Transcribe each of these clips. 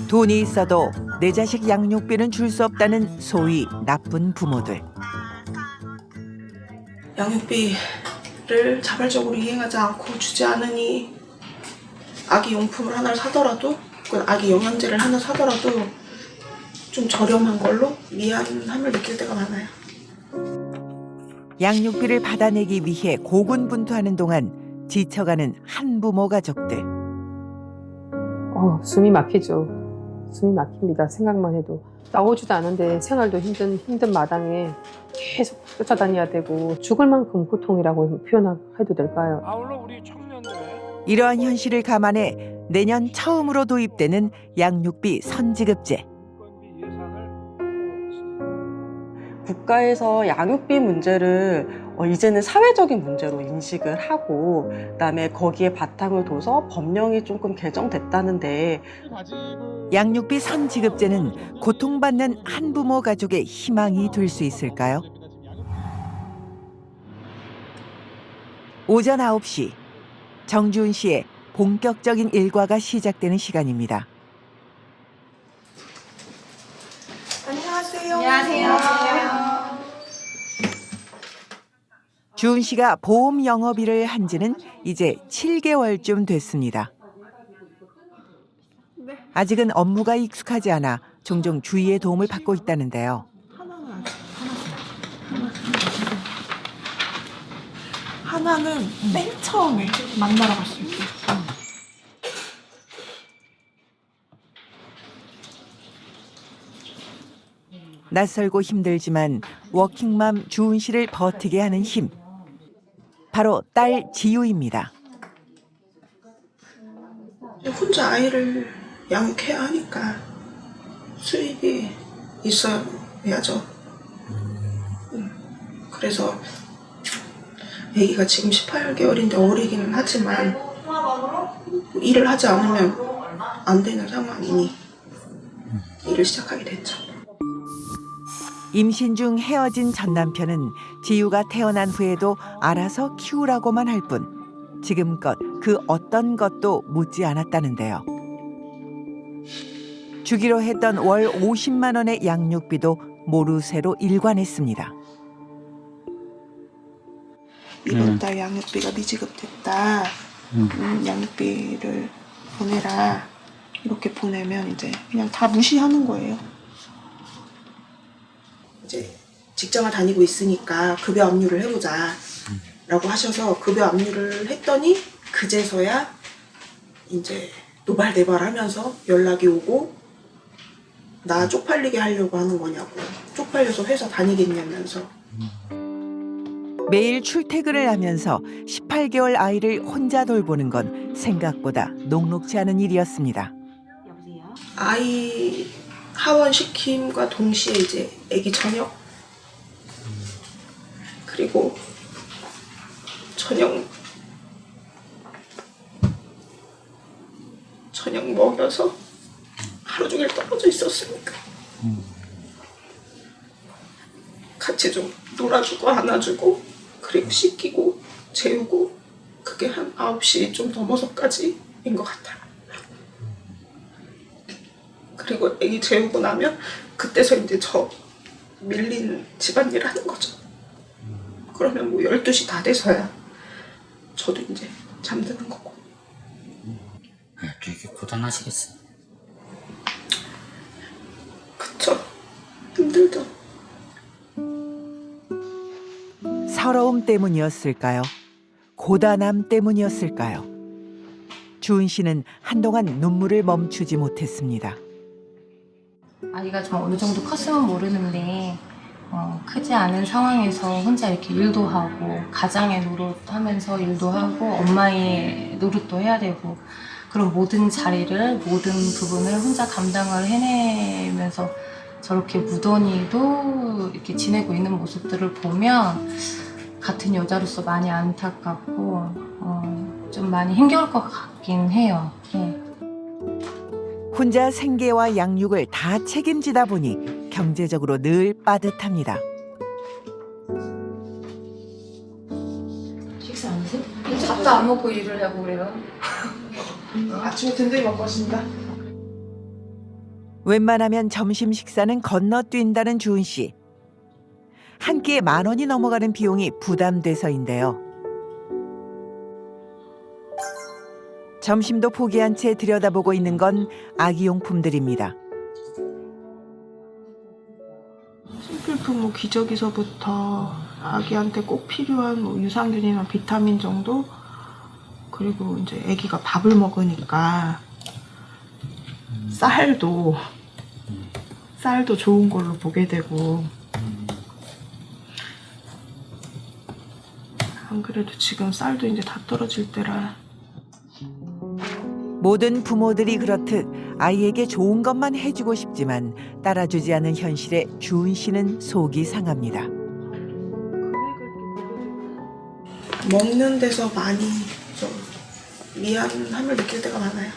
돈이 있어도 내 자식 양육비는 줄 수 없다는 소위 나쁜 부모들. 양육비를 자발적으로 이행하지 않고 주지 않으니 아기 용품을 하나를 사더라도, 아기 영양제를 하나 사더라도 좀 저렴한 걸로 미안함을 느낄 때가 많아요. 양육비를 받아내기 위해 고군분투하는 동안 지쳐가는 한부모 가족들. 숨이 막히죠. 숨이 막힙니다. 생각만 해도. 나오지도 않은데 생활도 힘든 마당에 계속 쫓아다녀야 되고 죽을 만큼 고통이라고 표현해도 될까요? 아울러 우리 청년들의 이러한 현실을 감안해 내년 처음으로 도입되는 양육비 선지급제. 인건비 예산을 국가에서 양육비 문제를 이제는 사회적인 문제로 인식을 하고, 그다음에 거기에 바탕을 둬서 법령이 조금 개정됐다는데, 양육비 선지급제는 고통받는 한부모 가족의 희망이 될 수 있을까요? 오전 9시 정주은 씨의 본격적인 일과가 시작되는 시간입니다. 안녕하세요. 안녕하세요. 주은 씨가 보험 영업일을 한 지는 이제 7개월쯤 됐습니다. 아직은 업무가 익숙하지 않아 종종 주위의 도움을 받고 있다는데요. 하나는 맨 처음에 만나러 갔을 때. 낯설고 힘들지만 워킹맘 주은 씨를 버티게 하는 힘. 바로 딸 지유입니다. 혼자 아이를 양육해야 하니까 수입이 있어야죠. 그래서 아기가 지금 18개월인데 어리기는 하지만 일을 하지 않으면 안 되는 상황이니 일을 시작하게 됐죠. 임신 중 헤어진 전 남편은 지유가 태어난 후에도 알아서 키우라고만 할 뿐 지금껏 그 어떤 것도 묻지 않았다는데요. 주기로 했던 월 50만 원의 양육비도 모르쇠로 일관했습니다. 이번 달 양육비가 미지급됐다. 양육비를 보내라. 이렇게 보내면 이제 그냥 다 무시하는 거예요. 이제 직장을 다니고 있으니까 급여 압류를 해보자 라고 하셔서 급여 압류를 했더니 그제서야 이제 노발대발 하면서 연락이 오고 나 쪽팔리게 하려고 하는 거냐고, 쪽팔려서 회사 다니겠냐면서. 매일 출퇴근을 하면서 18개월 아이를 혼자 돌보는 건 생각보다 녹록지 않은 일이었습니다. 아이 하원 시킴과 동시에 이제 아기 저녁, 그리고 저녁 먹여서 하루 종일 떨어져 있었으니까 같이 좀 놀아주고 안아주고 그리고 씻기고 재우고, 그게 한 9시 좀 넘어서까지인 것 같아요. 그리고 아기 재우고 나면 그때서 이제 저 밀린 집안일 하는 거죠. 그러면 뭐 12시 다 돼서야 저도 이제 잠드는 거고. 되게 고단하시겠어요. 그쵸. 힘들죠. 서러움 때문이었을까요? 고단함 때문이었을까요? 주은 씨는 한동안 눈물을 멈추지 못했습니다. 아이가 좀 어느 정도 컸으면 모르는데 크지 않은 상황에서 혼자 이렇게 일도 하고 가장의 노릇하면서 일도 하고 엄마의 노릇도 해야 되고, 그런 모든 자리를, 모든 부분을 혼자 감당을 해내면서 저렇게 무던히도 이렇게 지내고 있는 모습들을 보면 같은 여자로서 많이 안타깝고 좀 많이 힘겨울 것 같긴 해요. 네. 혼자 생계와 양육을 다 책임지다 보니 경제적으로 늘 빠듯합니다. 식사 안 하세요? 밥도 안 먹고 일을 하고 그래요. 아침에 든든히 먹고 왔습니다. 웬만하면 점심 식사는 건너뛴다는 주은 씨. 한 끼에 10,000원이 넘어가는 비용이 부담돼서인데요. 점심도 포기한 채 들여다보고 있는 건 아기용품들입니다. 심플푸드 기저귀서부터 아기한테 꼭 필요한 유산균이나 비타민 정도, 그리고 이제 아기가 밥을 먹으니까 쌀도 좋은 걸로 보게 되고, 안 그래도 지금 쌀도 이제 다 떨어질 때라. 모든 부모들이 그렇듯 아이에게 좋은 것만 해주고 싶지만 따라주지 않은 현실에 주은 씨는 속이 상합니다. 먹는 데서 많이 좀 미안함을 느낄 때가 많아요.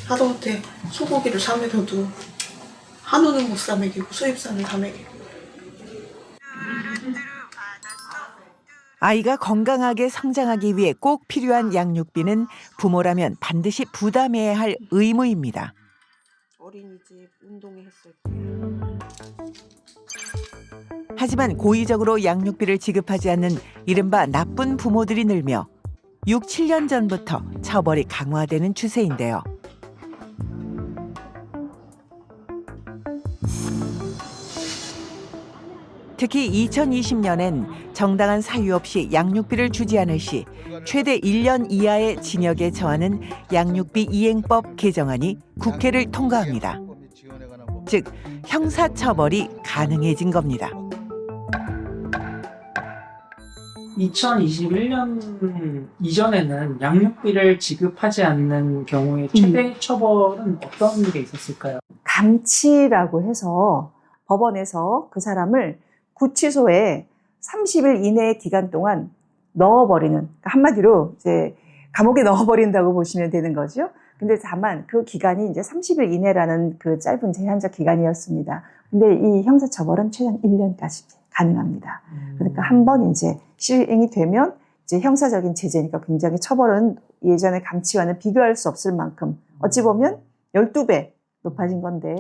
하다못해 소고기를 사 먹여도 한우는 못 사 먹이고 수입산은 다 먹이고. 아이가 건강하게 성장하기 위해 꼭 필요한 양육비는 부모라면 반드시 부담해야 할 의무입니다. 어린이집 운동회 했을 때. 하지만 고의적으로 양육비를 지급하지 않는 이른바 나쁜 부모들이 늘며 6, 7년 전부터 처벌이 강화되는 추세인데요. 특히 2020년엔 정당한 사유 없이 양육비를 주지 않을 시 최대 1년 이하의 징역에 처하는 양육비 이행법 개정안이 국회를 통과합니다. 즉, 형사처벌이 가능해진 겁니다. 2021년 이전에는 양육비를 지급하지 않는 경우에 최대 처벌은 어떤 게 있었을까요? 감치라고 해서 법원에서 그 사람을 구치소에 30일 이내의 기간 동안 넣어버리는, 그러니까 한마디로 이제 감옥에 넣어버린다고 보시면 되는 거죠. 근데 다만 그 기간이 이제 30일 이내라는 그 짧은 제한적 기간이었습니다. 근데 이 형사처벌은 최장 1년까지 가능합니다. 그러니까 한번 이제 시행이 되면 이제 형사적인 제재니까 굉장히 처벌은 예전의 감치와는 비교할 수 없을 만큼 어찌 보면 12배 높아진 건데.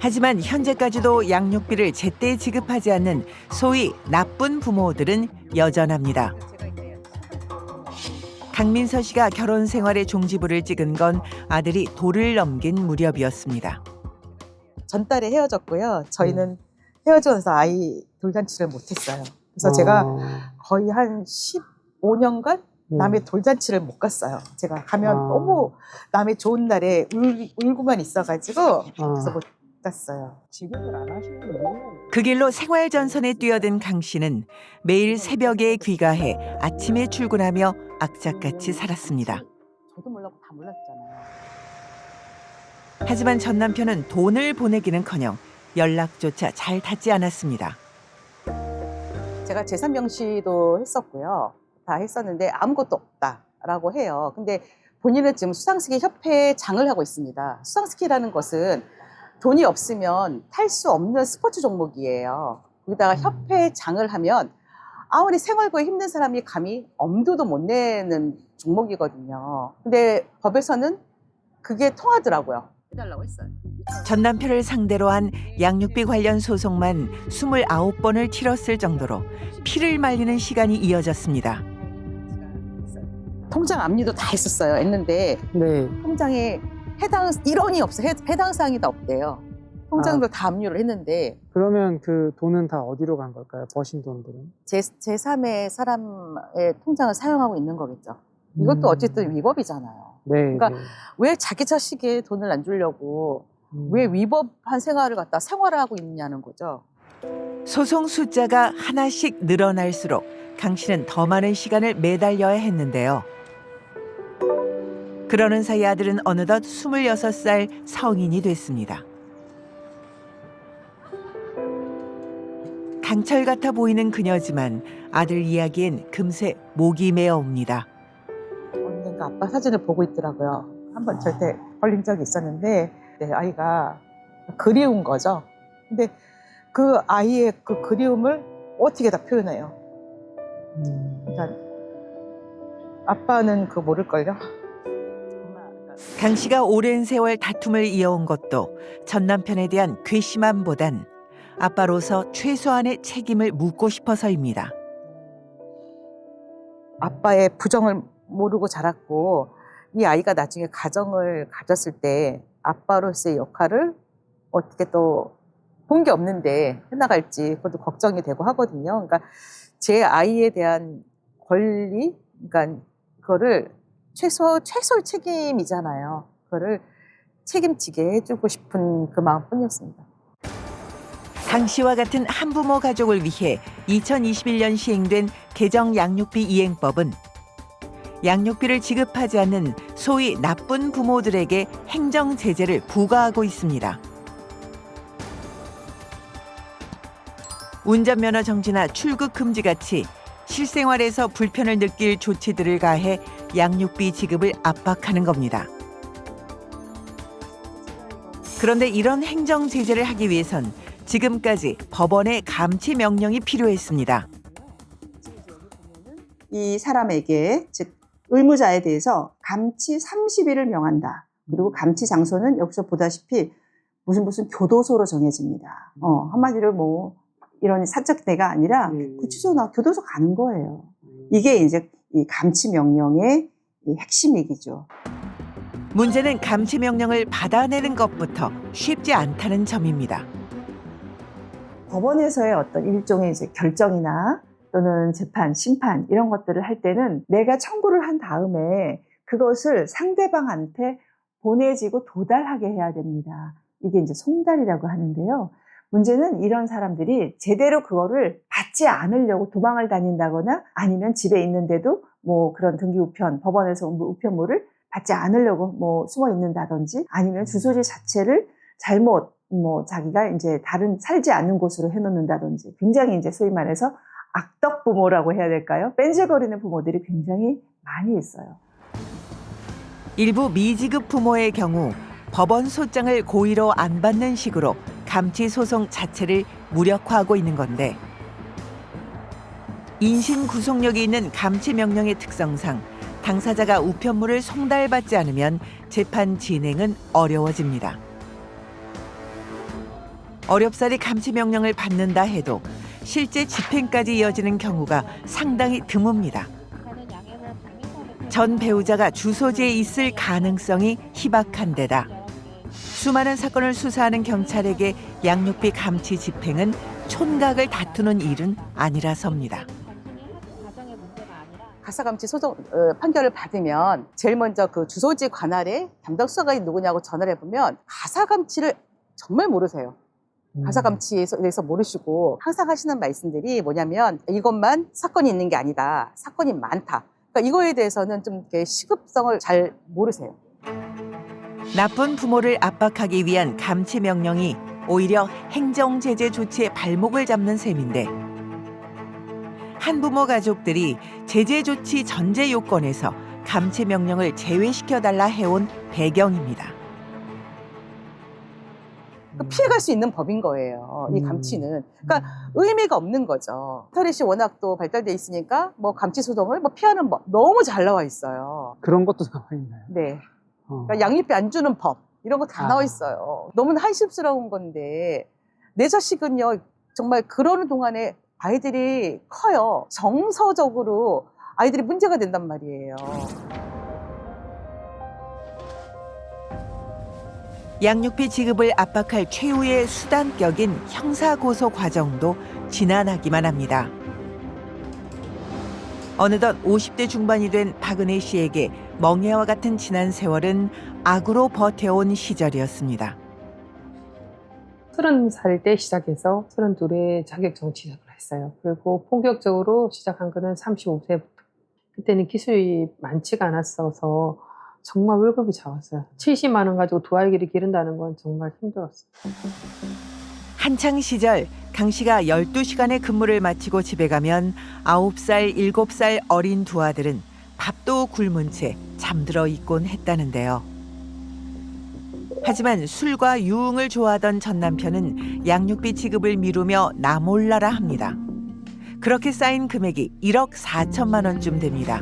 하지만 현재까지도 양육비를 제때 지급하지 않는 소위 나쁜 부모들은 여전합니다. 강민서 씨가 결혼 생활의 종지부를 찍은 건 아들이 돌을 넘긴 무렵이었습니다. 전달에 헤어졌고요. 저희는 헤어져서 아이 돌잔치를 못했어요. 그래서 제가 거의 한 15년간 남의 돌잔치를 못 갔어요. 제가 가면 너무 남의 좋은 날에 울고만 있어가지고 그래서 못 갔어요. 지급을 안 하시는 이유는? 그 길로 생활전선에 뛰어든 강 씨는 매일 새벽에 귀가해 아침에 출근하며 악착같이 살았습니다. 저도 몰랐고 다 몰랐잖아요. 하지만 전 남편은 돈을 보내기는커녕 연락조차 잘 닿지 않았습니다. 제가 재산 명시도 했었고요. 다 했었는데 아무것도 없다라고 해요. 근데 본인은 지금 수상스키 협회에 장을 하고 있습니다. 수상스키라는 것은 돈이 없으면 탈 수 없는 스포츠 종목이에요. 거기다가 협회에 장을 하면 아무리 생활고에 힘든 사람이 감히 엄두도 못 내는 종목이거든요. 근데 법에서는 그게 통하더라고요. 해달라고 했어요. 전 남편을 상대로 한 양육비 관련 소송만 29번을 치렀을 정도로 피를 말리는 시간이 이어졌습니다. 통장 압류도 다 했었어요. 했는데 통장에 해당 일원이 없어요. 해당 사항이 다 없대요. 통장도 다 압류를 했는데. 그러면 그 돈은 다 어디로 간 걸까요? 버신 돈들은? 제3의 사람의 통장을 사용하고 있는 거겠죠. 이것도 어쨌든 위법이잖아요. 그러니까 왜 자기 자식의 돈을 안 주려고 왜 위법한 생활을 갖다 생활하고 있냐는 거죠. 소송 숫자가 하나씩 늘어날수록 강 씨는 더 많은 시간을 매달려야 했는데요. 그러는 사이 아들은 어느덧 26살 성인이 됐습니다. 강철 같아 보이는 그녀지만 아들 이야기엔 금세 목이 메어옵니다. 언젠가 아빠 사진을 보고 있더라고요. 한번 절대 걸린 적이 있었는데 내 아이가 그리운 거죠. 근데 그 아이의 그 그리움을 어떻게 다 표현해요. 그러니까 아빠는 그거 모를걸요. 강 씨가 오랜 세월 다툼을 이어온 것도 전 남편에 대한 괘씸함보단 아빠로서 최소한의 책임을 묻고 싶어서입니다. 아빠의 부정을 모르고 자랐고 이 아이가 나중에 가정을 가졌을 때 아빠로서의 역할을 어떻게 또 본 게 없는데 해나갈지 그것도 걱정이 되고 하거든요. 그러니까 제 아이에 대한 권리, 그러니까 그거를 최소의 책임이잖아요. 그거를 책임지게 해주고 싶은 그 마음뿐이었습니다. 강 씨와 같은 한부모 가족을 위해 2021년 시행된 개정 양육비 이행법은 양육비를 지급하지 않는 소위 나쁜 부모들에게 행정 제재를 부과하고 있습니다. 운전면허 정지나 출국 금지 같이 실생활에서 불편을 느낄 조치들을 가해 양육비 지급을 압박하는 겁니다. 그런데 이런 행정 제재를 하기 위해선 지금까지 법원의 감치 명령이 필요했습니다. 이 사람에게, 즉 의무자에 대해서 감치 30일을 명한다. 그리고 감치 장소는 여기서 보다시피 무슨 교도소로 정해집니다. 한마디로 뭐 이런 사적 대가 아니라 구치소나 교도소 가는 거예요. 이게 이제 이 감치 명령의 이 핵심 얘기죠. 문제는 감치 명령을 받아내는 것부터 쉽지 않다는 점입니다. 법원에서의 어떤 일종의 이제 결정이나 또는 재판, 심판 이런 것들을 할 때는 내가 청구를 한 다음에 그것을 상대방한테 보내지고 도달하게 해야 됩니다. 이게 이제 송달이라고 하는데요. 문제는 이런 사람들이 제대로 그거를 받지 않으려고 도망을 다닌다거나 아니면 집에 있는데도 뭐 그런 등기 우편, 법원에서 온 우편물을 받지 않으려고 뭐 숨어 있는다든지 아니면 주소지 자체를 잘못 뭐 자기가 이제 다른 살지 않는 곳으로 해놓는다든지 굉장히 이제 소위 말해서 악덕 부모라고 해야 될까요? 뺀질거리는 부모들이 굉장히 많이 있어요. 일부 미지급 부모의 경우 법원 소장을 고의로 안 받는 식으로 감치 소송 자체를 무력화하고 있는 건데 인신 구속력이 있는 감치 명령의 특성상 당사자가 우편물을 송달받지 않으면 재판 진행은 어려워집니다. 어렵사리 감치 명령을 받는다 해도 실제 집행까지 이어지는 경우가 상당히 드뭅니다. 전 배우자가 주소지에 있을 가능성이 희박한 데다 수많은 사건을 수사하는 경찰에게 양육비 감치 집행은 촌각을 다투는 일은 아니라서입니다. 가사감치 소송 판결을 받으면 제일 먼저 그 주소지 관할에 담당 수사관이 누구냐고 전화를 해보면 가사감치를 정말 모르세요. 가사감치에 대해서 모르시고 항상 하시는 말씀들이 뭐냐면 이것만 사건이 있는 게 아니다. 사건이 많다. 그러니까 이거에 대해서는 좀 이렇게 시급성을 잘 모르세요. 나쁜 부모를 압박하기 위한 감치 명령이 오히려 행정 제재 조치의 발목을 잡는 셈인데 한부모 가족들이 제재 조치 전제 요건에서 감치 명령을 제외시켜달라 해온 배경입니다. 피해갈 수 있는 법인 거예요. 이 감치는. 그러니까 의미가 없는 거죠. 인터넷이 워낙 또 발달돼 있으니까 뭐 감치 소송을 뭐 피하는 법 너무 잘 나와 있어요. 그런 것도 나와 있나요? 네. 그러니까 양육비 안 주는 법 이런 거 다 나와 있어요. 너무나 한심스러운 건데 내 자식은요 정말 그러는 동안에 아이들이 커요. 정서적으로 아이들이 문제가 된단 말이에요. 양육비 지급을 압박할 최후의 수단격인 형사고소 과정도 지난하기만 합니다. 어느덧 50대 중반이 된 박은혜 씨에게 멍해와 같은 지난 세월은 악으로 버텨온 시절이었습니다. 30살 때 시작해서 32에 자격증 취득을 했어요. 그리고 본격적으로 시작한 거는 35세부터. 그때는 기술이 많지가 않았어서 정말 월급이 작았어요. 70만 원 가지고 두 아이를 기른다는 건 정말 힘들었어요. 한창 시절 강 씨가 12시간의 근무를 마치고 집에 가면 9살, 7살 어린 두 아들은 밥도 굶은 채 잠들어 있곤 했다는데요. 하지만 술과 유흥을 좋아하던 전 남편은 양육비 지급을 미루며 나 몰라라 합니다. 그렇게 쌓인 금액이 1억 4천만 원쯤 됩니다.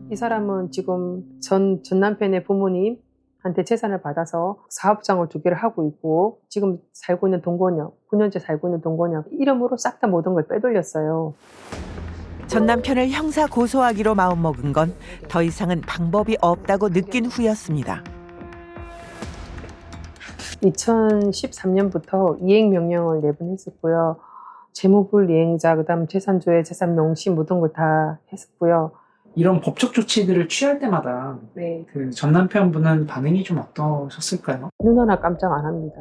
이 사람은 지금 전 남편의 부모님한테 재산을 받아서 사업장을 2개를 하고 있고 지금 살고 있는 동거녀, 9년째 살고 있는 동거녀 이름으로 싹 다 모든 걸 빼돌렸어요. 전 남편을 형사 고소하기로 마음먹은 건 더 이상은 방법이 없다고 느낀 후였습니다. 2013년부터 이행명령을 내분했었고요. 재무불이행자, 그다음 재산조회, 재산 명시 모든 걸 다 했었고요. 이런 법적 조치들을 취할 때마다 네. 그 전 남편분은 반응이 좀 어떠셨을까요? 눈 하나 깜짝 안 합니다.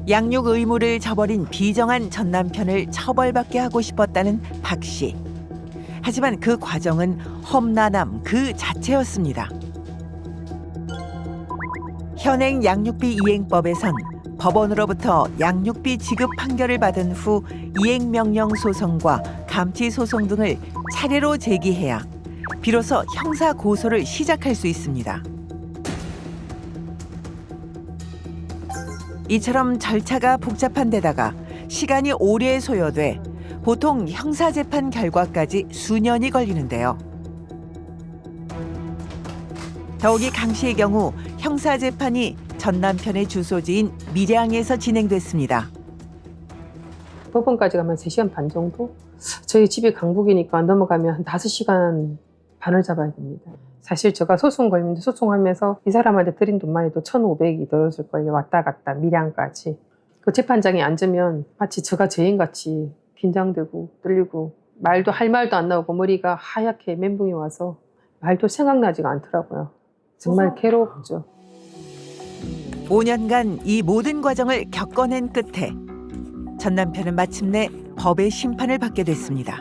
양육 의무를 저버린 비정한 전 남편을 처벌받게 하고 싶었다는 박 씨. 하지만 그 과정은 험난함 그 자체였습니다. 현행 양육비 이행법에선 법원으로부터 양육비 지급 판결을 받은 후 이행명령 소송과 감치 소송 등을 차례로 제기해야 비로소 형사 고소를 시작할 수 있습니다. 이처럼 절차가 복잡한 데다가 시간이 오래 소요돼 보통 형사재판 결과까지 수년이 걸리는데요. 더욱이 강 씨의 경우 형사재판이 전 남편의 주소지인 밀양에서 진행됐습니다. 법원까지 가면 3시간 반 정도? 저희 집이 강북이니까 넘어가면 한 5시간 반을 잡아야 됩니다. 사실 제가 소송 걸리는데 소송하면서 이 사람한테 드린 돈만 해도 1,500이 들었을걸요. 왔다 갔다 밀양까지. 그 재판장에 앉으면 마치 제가 죄인같이 긴장되고 떨리고 말도 할 말도 안 나오고 머리가 하얗게 멘붕이 와서 말도 생각나지가 않더라고요. 정말 괴롭죠. 5년간 이 모든 과정을 겪어낸 끝에 전 남편은 마침내 법의 심판을 받게 됐습니다.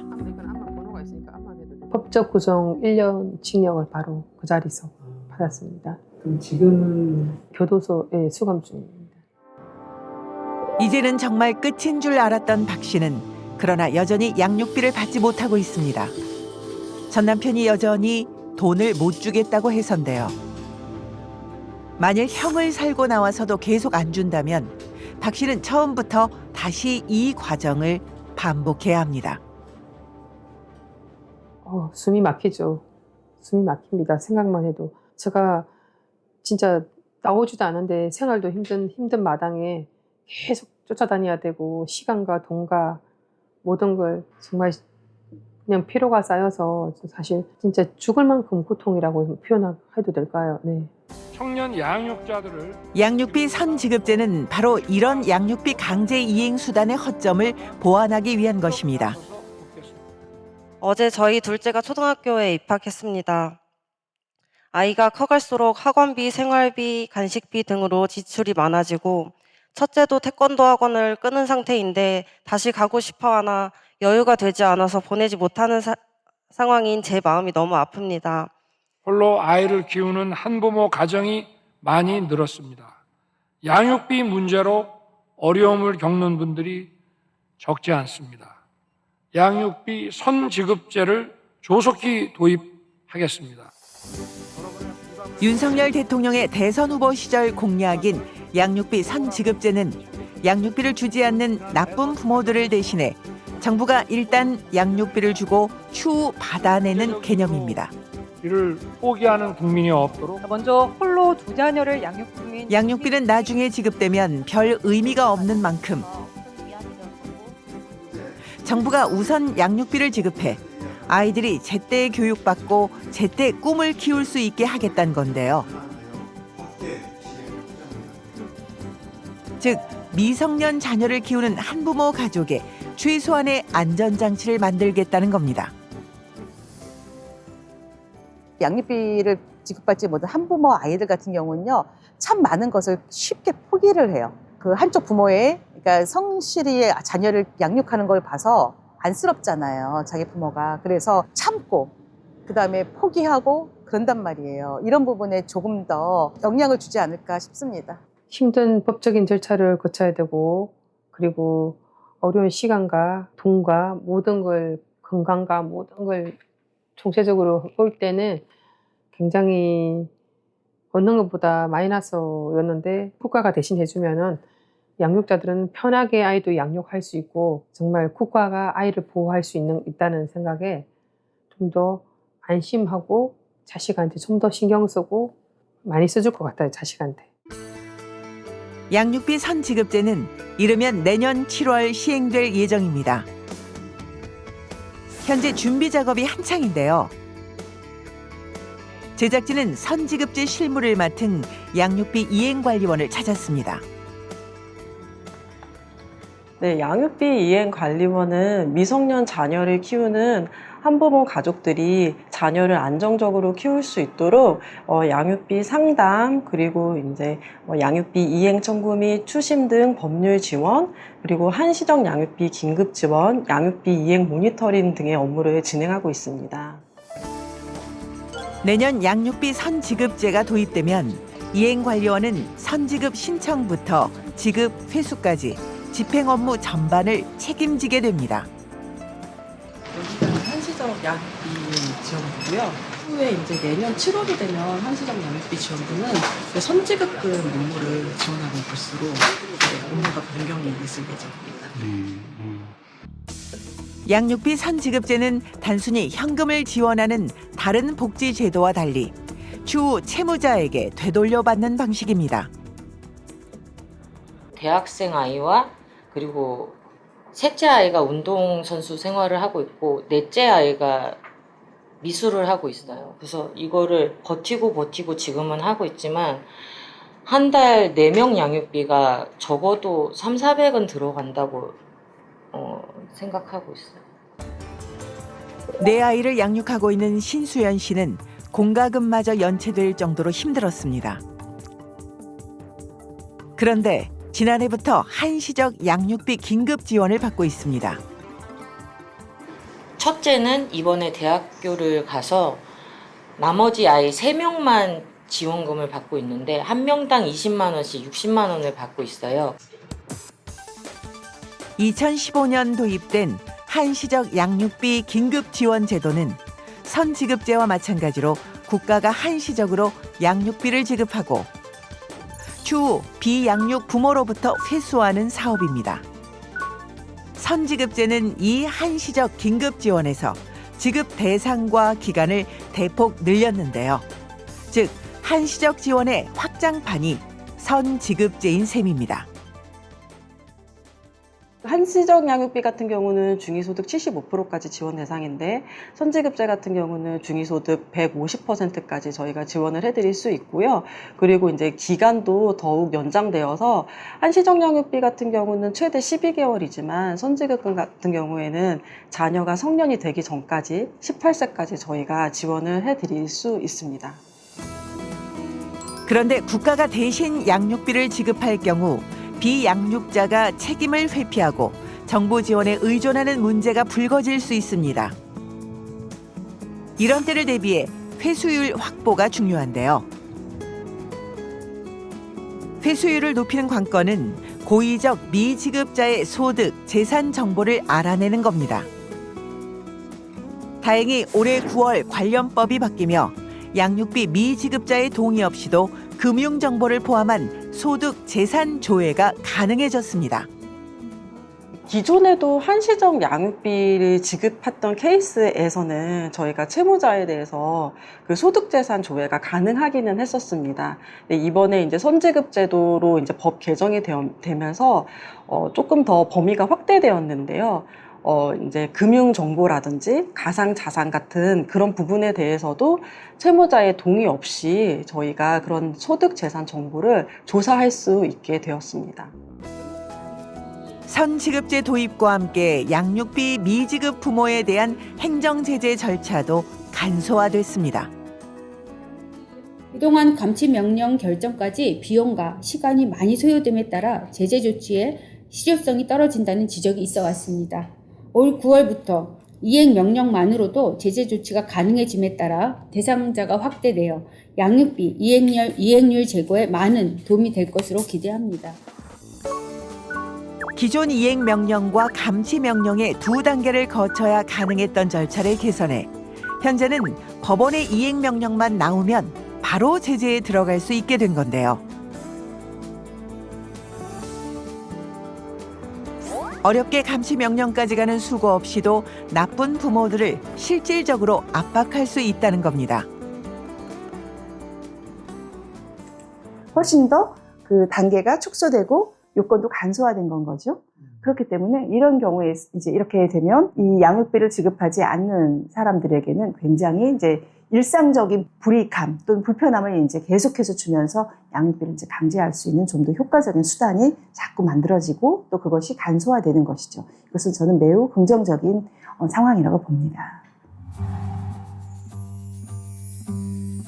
법적 구성 1년 징역을 바로 그 자리에서 받았습니다. 그럼 지금은 교도소에 수감 중입니다. 이제는 정말 끝인 줄 알았던 박 씨는 그러나 여전히 양육비를 받지 못하고 있습니다. 전 남편이 여전히 돈을 못 주겠다고 해서인데요. 만일 형을 살고 나와서도 계속 안 준다면 박 씨는 처음부터 다시 이 과정을 반복해야 합니다. 숨이 막히죠. 숨이 막힙니다. 생각만 해도. 제가 진짜 나오지도 않은데 생활도 힘든 마당에 계속 쫓아다녀야 되고 시간과 돈과 모든 걸 정말 그냥 피로가 쌓여서 사실 진짜 죽을 만큼 고통이라고 표현해도 될까요? 네. 청년 양육자들을 양육비 선지급제는 바로 이런 양육비 강제 이행 수단의 허점을 보완하기 위한 것입니다. 어제 저희 둘째가 초등학교에 입학했습니다. 아이가 커갈수록 학원비, 생활비, 간식비 등으로 지출이 많아지고 첫째도 태권도 학원을 끊은 상태인데 다시 가고 싶어하나 여유가 되지 않아서 보내지 못하는 상황인 제 마음이 너무 아픕니다. 홀로 아이를 키우는 한부모 가정이 많이 늘었습니다. 양육비 문제로 어려움을 겪는 분들이 적지 않습니다. 양육비 선지급제를 조속히 도입하겠습니다. 윤석열 대통령의 대선 후보 시절 공약인 양육비 선지급제는 양육비를 주지 않는 나쁜 부모들을 대신해 정부가 일단 양육비를 주고 추후 받아내는 개념입니다. 이를 포기하는 국민이 없도록 먼저 홀로 2자녀를 양육 중인 양육비는 나중에 지급되면 별 의미가 없는 만큼 정부가 우선 양육비를 지급해 아이들이 제때 교육받고 제때 꿈을 키울 수 있게 하겠다는 건데요. 즉 미성년 자녀를 키우는 한부모 가족의 최소한의 안전장치를 만들겠다는 겁니다. 양육비를 지급받지 못한 한부모 아이들 같은 경우는요, 참 많은 것을 쉽게 포기를 해요. 그 한쪽 부모의, 그러니까 성실히 자녀를 양육하는 걸 봐서 안쓰럽잖아요, 자기 부모가. 그래서 참고, 그 다음에 포기하고 그런단 말이에요. 이런 부분에 조금 더 영향을 주지 않을까 싶습니다. 힘든 법적인 절차를 거쳐야 되고, 그리고 어려운 시간과 돈과 모든 걸, 건강과 모든 걸 총체적으로 볼 때는 굉장히 얻는 것보다 마이너스였는데 국가가 대신 해주면은 양육자들은 편하게 아이도 양육할 수 있고 정말 국가가 아이를 보호할 수 있다는 생각에 좀 더 안심하고 자식한테 좀 더 신경 쓰고 많이 써줄 것 같아요, 자식한테. 양육비 선지급제는 이르면 내년 7월 시행될 예정입니다. 현재 준비 작업이 한창인데요. 제작진은 선지급제 실무를 맡은 양육비 이행관리원을 찾았습니다. 네, 양육비 이행관리원은 미성년 자녀를 키우는 한부모 가족들이 자녀를 안정적으로 키울 수 있도록 양육비 상담, 그리고 이제 양육비 이행 청구 및 추심 등 법률 지원, 그리고 한시적 양육비 긴급 지원, 양육비 이행 모니터링 등의 업무를 진행하고 있습니다. 내년 양육비 선지급제가 도입되면 이행관리원은 선지급 신청부터 지급 회수까지 집행 업무 전반을 책임지게 됩니다. 여기가 한시적 양육비 지원부고요. 후에 이제 내년 7월이 되면 한시적 양육비 지원부는 선지급금 업무를 지원하는 것으로 업무가 변경이 있을 예정입니다. 양육비 선지급제는 단순히 현금을 지원하는 다른 복지 제도와 달리 추후 채무자에게 되돌려받는 방식입니다. 대학생 아이와 그리고 셋째 아이가 운동선수 생활을 하고 있고 넷째 아이가 미술을 하고 있어요. 그래서 이거를 버티고 지금은 하고 있지만 한 달 4명 양육비가 적어도 300~400은 들어간다고 생각하고 있어요. 내 아이를 양육하고 있는 신수연 씨는 공과금마저 연체될 정도로 힘들었습니다. 그런데 지난해부터 한시적 양육비 긴급 지원을 받고 있습니다. 첫째는 이번에 대학교를 가서 나머지 아이 3명만 지원금을 받고 있는데 한 명당 20만 원씩 60만 원을 받고 있어요. 2015년 도입된 한시적 양육비 긴급 지원 제도는 선지급제와 마찬가지로 국가가 한시적으로 양육비를 지급하고 추후 비양육 부모로부터 회수하는 사업입니다. 선지급제는 이 한시적 긴급 지원에서 지급 대상과 기간을 대폭 늘렸는데요. 즉 한시적 지원의 확장판이 선지급제인 셈입니다. 한시적 양육비 같은 경우는 중위소득 75%까지 지원 대상인데 선지급제 같은 경우는 중위소득 150%까지 저희가 지원을 해드릴 수 있고요. 그리고 이제 기간도 더욱 연장되어서 한시적 양육비 같은 경우는 최대 12개월이지만 선지급금 같은 경우에는 자녀가 성년이 되기 전까지 18세까지 저희가 지원을 해드릴 수 있습니다. 그런데 국가가 대신 양육비를 지급할 경우 비양육자가 책임을 회피하고 정부 지원에 의존하는 문제가 불거질 수 있습니다. 이런 때를 대비해 회수율 확보가 중요한데요. 회수율을 높이는 관건은 고의적 미지급자의 소득, 재산 정보를 알아내는 겁니다. 다행히 올해 9월 관련법이 바뀌며 양육비 미지급자의 동의 없이도 금융정보를 포함한 소득 재산 조회가 가능해졌습니다. 기존에도 한시적 양육비를 지급했던 케이스에서는 저희가 채무자에 대해서 그 소득재산 조회가 가능하기는 했었습니다. 이번에 이제 선지급 제도로 이제 법 개정이 되면서 조금 더 범위가 확대되었는데요. 이제 금융정보라든지 가상자산 같은 그런 부분에 대해서도 채무자의 동의 없이 저희가 그런 소득재산 정보를 조사할 수 있게 되었습니다. 선지급제 도입과 함께 양육비 미지급 부모에 대한 행정제재 절차도 간소화됐습니다. 그동안 감치명령 결정까지 비용과 시간이 많이 소요됨에 따라 제재 조치의 실효성이 떨어진다는 지적이 있어 왔습니다. 올 9월부터 이행 명령만으로도 제재 조치가 가능해짐에 따라 대상자가 확대되어 양육비 이행률 제고에 많은 도움이 될 것으로 기대합니다. 기존 이행 명령과 감치 명령의 두 단계를 거쳐야 가능했던 절차를 개선해 현재는 법원의 이행 명령만 나오면 바로 제재에 들어갈 수 있게 된 건데요. 어렵게 감시 명령까지 가는 수고 없이도 나쁜 부모들을 실질적으로 압박할 수 있다는 겁니다. 훨씬 더 그 단계가 축소되고 요건도 간소화된 건 거죠. 그렇기 때문에 이런 경우에 이제 이렇게 되면 이 양육비를 지급하지 않는 사람들에게는 굉장히 이제 일상적인 불이익함 또는 불편함을 이제 계속해서 주면서 양육비를 이제 강제할 수 있는 좀 더 효과적인 수단이 자꾸 만들어지고 또 그것이 간소화되는 것이죠. 이것은 저는 매우 긍정적인 상황이라고 봅니다.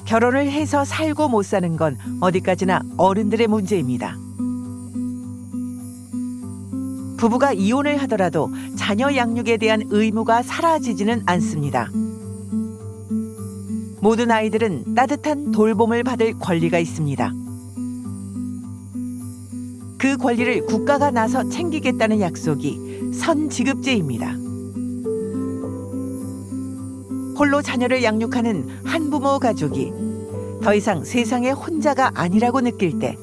결혼을 해서 살고 못 사는 건 어디까지나 어른들의 문제입니다. 부부가 이혼을 하더라도 자녀 양육에 대한 의무가 사라지지는 않습니다. 모든 아이들은 따뜻한 돌봄을 받을 권리가 있습니다. 그 권리를 국가가 나서 챙기겠다는 약속이 선지급제입니다. 홀로 자녀를 양육하는 한부모 가족이 더 이상 세상의 혼자가 아니라고 느낄 때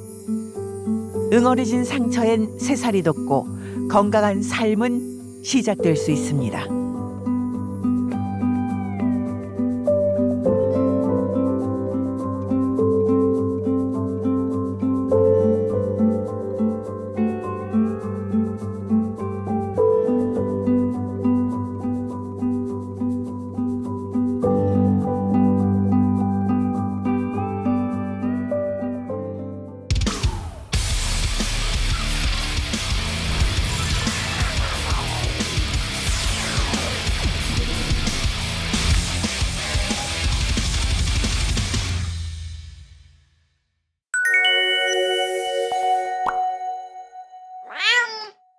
응어리진 상처엔 새살이 돋고 건강한 삶은 시작될 수 있습니다.